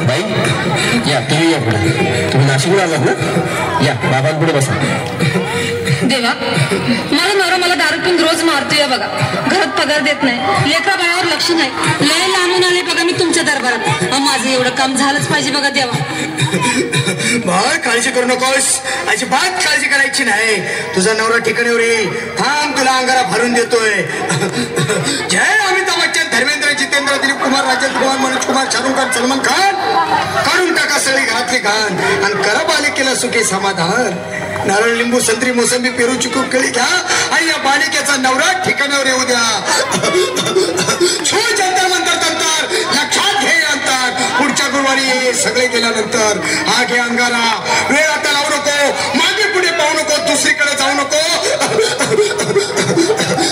बाई या तुम्ही या पुढे. तुम्ही नाशिकला आलात ना? या बाबांपुढे बसा. देवा, माझा नवरा मला दारू पिऊन रोज मारतोय बघा. घरात पगार देत नाही, लेकरा बाळावर लक्ष नाही. लय लांबून आले बघा मी तुमच्या दरबारात. माझं एवढं काम झालंच पाहिजे बघा देवा. बाळ काळजी करू नकोस, अजिबात काळजी करायची नाही. तुझा नवरा ठिकाणीवर येईल. थांब, तुला अंगारा भरून देतोय. जय अमिताभ बच्चन, धर्मेंद्र, जितेंद्र, दिलीप कुमार, राजेंद्र कुमार, मनोज कुमार, शाहरुख खान, सलमान खान. काढून टाका सगळी घरातली घाण आणि करा बालिकेला सुखी समाधान. नारळ, लिंबू, संत्री, मोसंबी, पेरू, चिकू, केळी घ्या आणि या बालिकेचा नवरा ठिकाणावर येऊ द्या. जंतर मंतर तंतर लक्षात घे अंतर. पुढच्या गुरुवारी सगळे गेल्यानंतर हा घे अंगारा. वेळ आता लावू नको, मागे पुढे पाहू नको, दुसरीकडे जाऊ नको.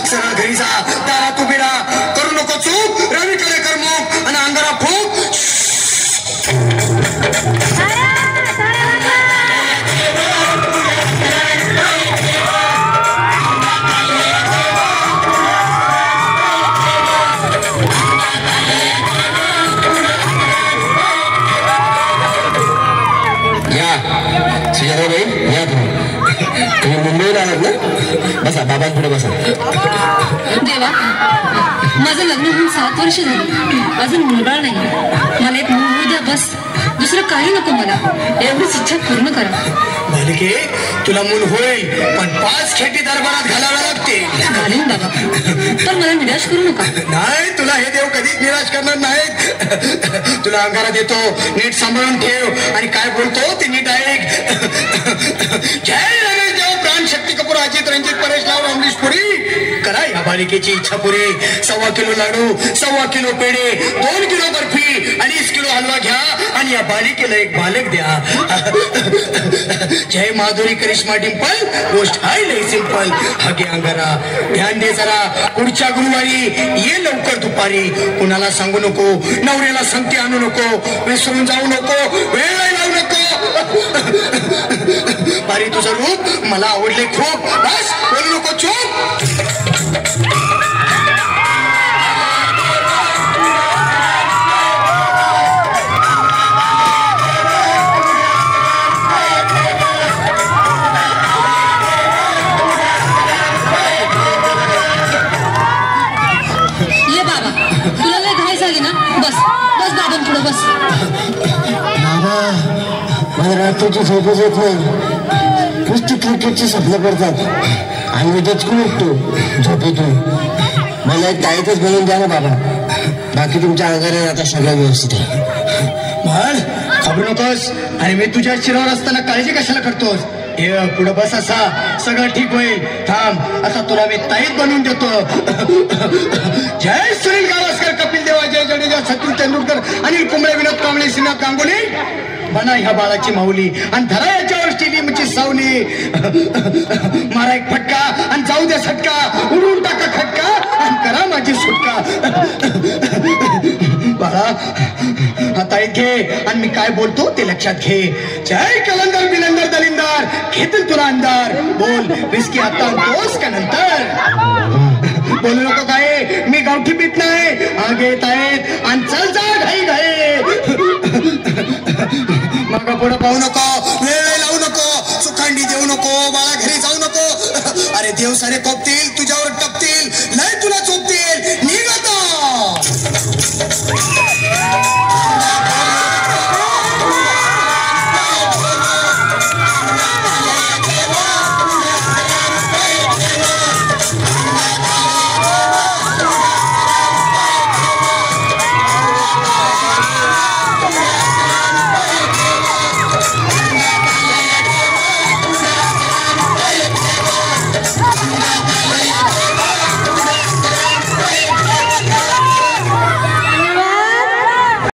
सरळ घरी जा, दारात उभी राहा, करू नको चूक. रवीकडे कर मुख आणि अंगारा फूक. या तुम्ही मुंबईला आलात ना? बसा बाबांपुढे बसा. देवा, माझं लग्न होऊन 7 वर्ष झाली, अजून मुलबाळ नाही. मला एक मूल होऊ द्या बस, दुसरं काही नको मला. एवढीच इच्छा पूर्ण करा. बालिके, तुला मूल होईल, पण 5 खेटी दरबारात घालाव्या लागतील. घालीन बाबा, पण मला निराश करू नका. नाही, तुला हे देव कधीच निराश करणार नाहीत. तुला अंगारा देतो, नीट सांभाळून ठेव आणि काय बोलतो ते नीट ऐक. जय रमेश देव, प्राण, शक्ती कपूर, अजित, रंजित, परेश लाव, अमरीश पुरी. करा या बालिकेची इच्छा पुरी. 1.25 किलो लाडू, 1.25 किलो पेढे, 2 किलो बर्फी, 2.5 किलो हलवा घ्या आणि या बालिकेला एक बालक द्या. जय माधुरी, करिश्मा, डिंपल, गोष्ट आहे लई सिंपल. हागे अंगारा, ध्यान दे जरा. पुढच्या गुरुवारी ये लवकर दुपारी. कुणाला सांगू नको, नवऱ्याला संगती आणू नको, विसरून जाऊ नको, वेळ लावू नको. बारी, तुझं रूप मला आवडले खूप. बस बोलू नको, चूप. ये बाबा, तुला लय घाई झाली ना? बस बस बाबांपुढे बस. बाबा, मला रात्रीची झोपच येत नाही. नुसती क्रिकेटची स्वप्न पडतात आणि मी दचकून उठतो झोपेतून. मला एक ताईतच बनवून द्या ना बाबा. बाकी तुमच्या अंगाने आता सगळं व्यवस्थित आहे. म्हण, घाबरू नकोस. आणि मी तुझ्या शिरावर असताना काळजी कशाला करतोस? हे पुढं बस, असा सगळं ठीक होईल. थांब, आता तुला मी ताईत बनवून देतो. जय सुनील गावस्कर, कपिल देव, जय जडेजा, सचिन तेंडुलकर, अनिल कुंबळे, विनोद कांबळे, श्रीनाथ गांगुली. बना ह्या बाळाची माऊली आणि धरा याच्यावर स्टेडियमची सावली. मारा एक फटका आणि जाऊ द्या सटका. उडून टाका खटका आणि करा माझी सुटका. बाळा, आता घे आणि मी काय बोलतो ते लक्षात घे. जय कलंदर, बिलंदर, दलिंदर, घेतील तुला अंधार. बोल, विस्की आता आणतोस का नंतर? बोलू नको काय, मी गावठी पीत नाही. आगे येत आहेत आणि चल जा घाई घाई. मग पुढे पाहू नको,